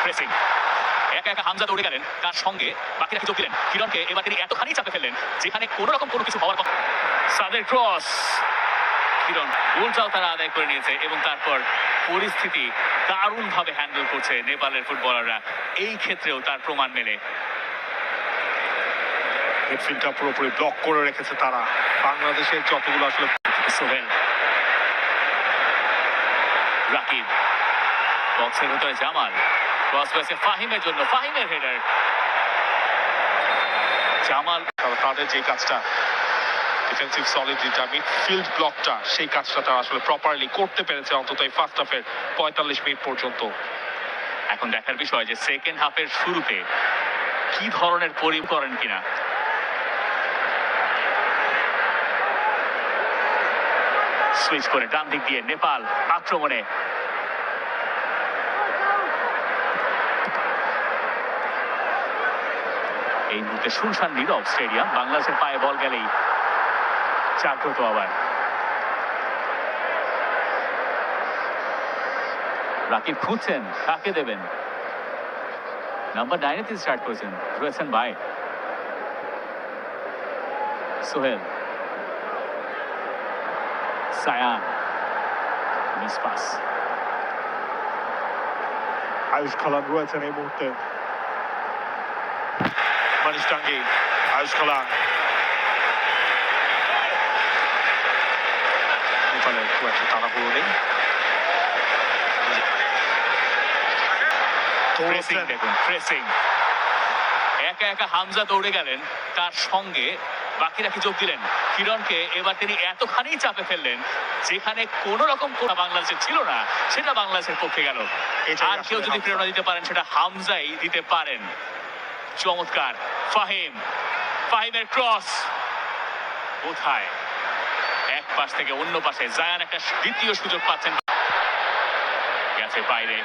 Pressing একা একা হামজা দৌড়ে গেলেন, তার সঙ্গে বাকিরা কি যোগ দিলেন। কিরণকে এবার তিনি এতখানি চাপে ফেললেন যেখানে কোনো রকম কোনো কিছু হওয়ার কথা। সাদের ক্রস, কিরণ গোলটাও তারা আদায় করে নিয়েছে এবং তারপর পরিস্থিতি দারুণভাবে হ্যান্ডেল করছে নেপালের ফুটবলাররা। এই ক্ষেত্রেও তার প্রমাণ মেলে। মিডফিল্ডটা পুরোপুরি ব্লক করে রেখেছে তারা। বাংলাদেশের যতগুলো আসলে সোহেল, রাকিব, বক্সের ভেতরে জামাল, ক্রস হয়েছে ফাহিমের জন্য, ফাহিমের হেডার। জামাল তাদের যে কাজটা ডিফেন্সিভ সলিডিটিটা, মিডফিল্ড ব্লকটা, সেই কাজটা তারা আসলে প্রপারলি করতে পেরেছে অন্তত এই ফার্স্ট হাফের 45 মিনিট পর্যন্ত। এখন দেখার বিষয় যে সেকেন্ড হাফের শুরুতে কি ধরনের পরিব করেন কিনা। সুইচ করে ডান দিক দিয়ে নেপাল আক্রমণে। এই মুহূর্তে শুনশান নীরব স্টেডিয়াম। বাংলাদেশের পায়ে বল গেলেই জাগ্রত আবার। রাকিব খুঁজছেন কাকে দেবেন। নাম্বার 9 তিনি স্টার্ট করেছেন, রয়েছেন ভাই। Sohel, Sayan, miss pass. আয়ুষ খালান রয়েছেন এই মুহূর্তে। মানিশ টাঙ্গি, আয়ুষ খালান। নেপালের খুব একটা তাড়াহুড়ো নেই। প্রেসিং দেখুন, প্রেসিং একা একা হামজা দৌড়ে গেলেন, তার সঙ্গে বাকিরা কি যোগ দিলেন। কিরণকে এবার তিনি এতখানি চাপে ফেললেন যেখানে কোন রকম কোটা বাংলাদেশের ছিল না, সেটা বাংলাদেশের পক্ষে গেল। আর কেউ যদি প্রেরণা দিতে পারেন সেটা হামজাই দিতে পারেন। চমৎকার ফাহিম, ফাহিমের ক্রস কোথায়, এক পাশ থেকে অন্য পাশে জায়ান একটা দ্বিতীয় সুযোগ পাচ্ছেন, গেছে বাইরে।